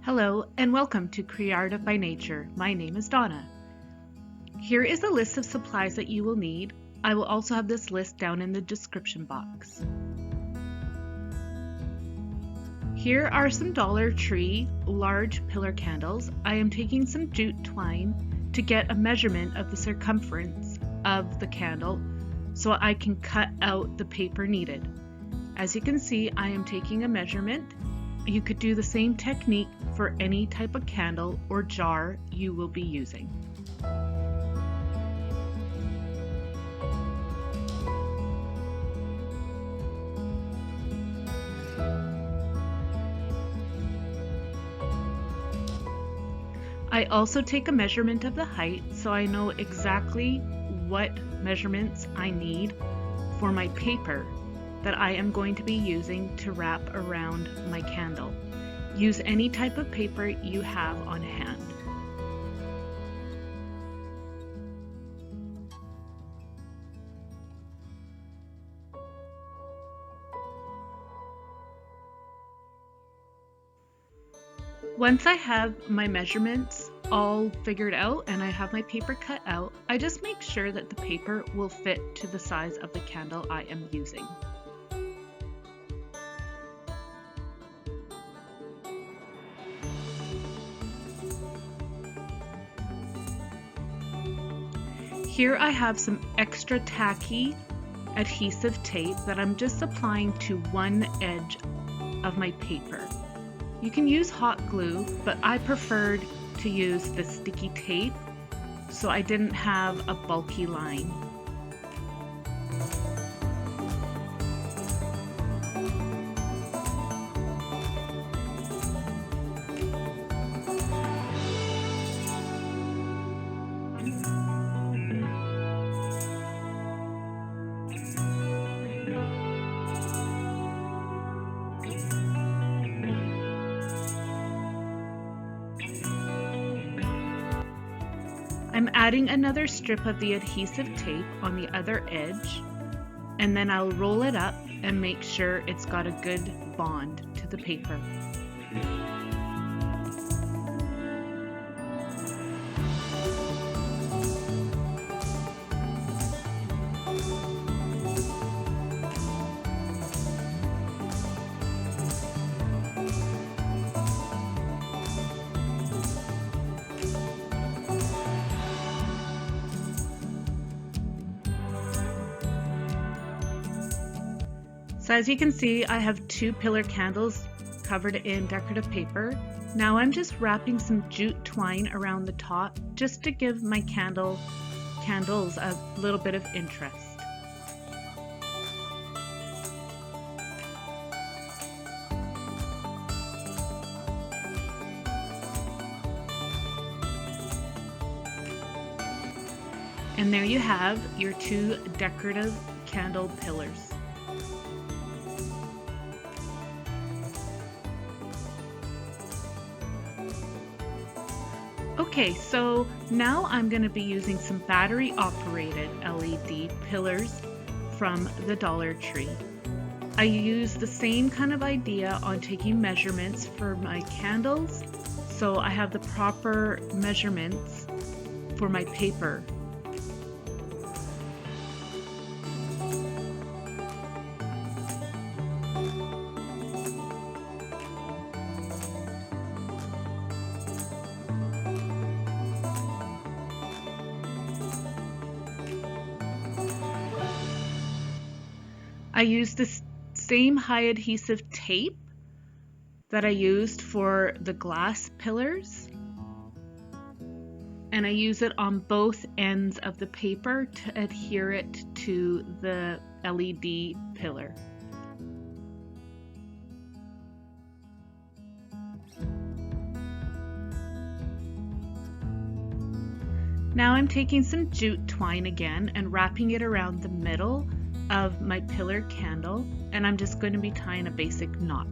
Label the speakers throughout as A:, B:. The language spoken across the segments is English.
A: Hello and welcome to CreArtive by Nature. My name is Donna. Here is a list of supplies that you will need. I will also have this list down in the description box. Here are some Dollar Tree large pillar candles. I am taking some jute twine to get a measurement of the circumference of the candle so I can cut out the paper needed. As you can see, I am taking a measurement. You could do the same technique for any type of candle or jar you will be using. I also take a measurement of the height so I know exactly what measurements I need for my paper that I am going to be using to wrap around my candle. Use any type of paper you have on hand. Once I have my measurements all figured out and I have my paper cut out, I just make sure that the paper will fit to the size of the candle I am using. Here I have some extra tacky adhesive tape that I'm just applying to one edge of my paper. You can use hot glue, but I preferred to use the sticky tape so I didn't have a bulky line. I'm adding another strip of the adhesive tape on the other edge, and then I'll roll it up and make sure it's got a good bond to the paper. So as you can see, I have two pillar candles covered in decorative paper. Now I'm just wrapping some jute twine around the top just to give my candles a little bit of interest. And there you have your two decorative candle pillars. Okay, so now I'm going to be using some battery operated LED pillars from the Dollar Tree. I use the same kind of idea on taking measurements for my candles, so I have the proper measurements for my paper. I used the same high adhesive tape that I used for the glass pillars, and I use it on both ends of the paper to adhere it to the LED pillar. Now I'm taking some jute twine again and wrapping it around the middle of my pillar candle, and I'm just going to be tying a basic knot.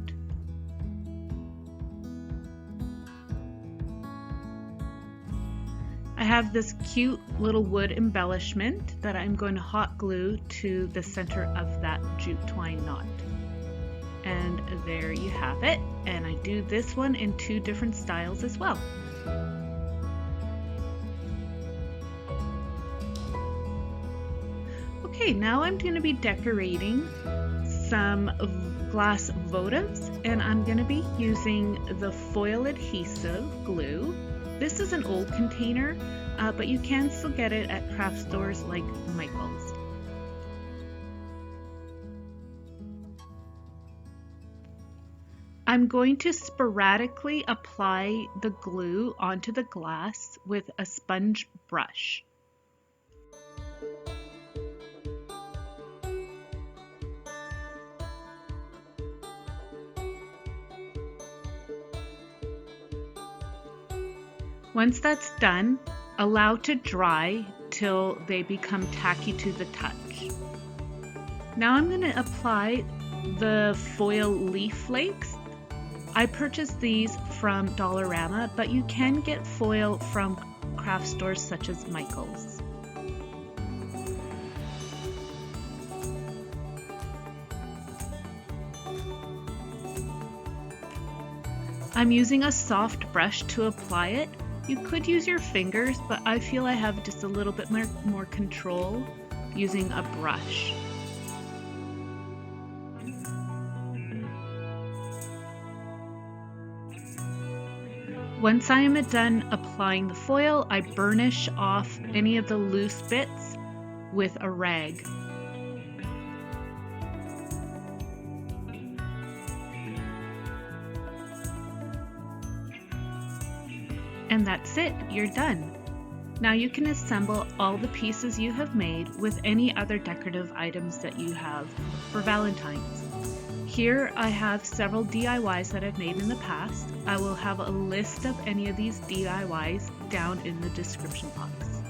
A: I have this cute little wood embellishment that I'm going to hot glue to the center of that jute twine knot. And there you have it. And I do this one in 2 different styles as well. Okay, now I'm going to be decorating some glass votives, and I'm going to be using the foil adhesive glue. This is an old container, but you can still get it at craft stores like Michael's. I'm going to sporadically apply the glue onto the glass with a sponge brush. Once that's done, allow to dry till they become tacky to the touch. Now I'm going to apply the foil leaf flakes. I purchased these from Dollarama, but you can get foil from craft stores such as Michael's. I'm using a soft brush to apply it. You could use your fingers, but I feel I have just a little bit more control using a brush. Once I am done applying the foil, I burnish off any of the loose bits with a rag. And that's it, you're done. Now you can assemble all the pieces you have made with any other decorative items that you have for Valentine's. Here I have several DIYs that I've made in the past. I will have a list of any of these DIYs down in the description box.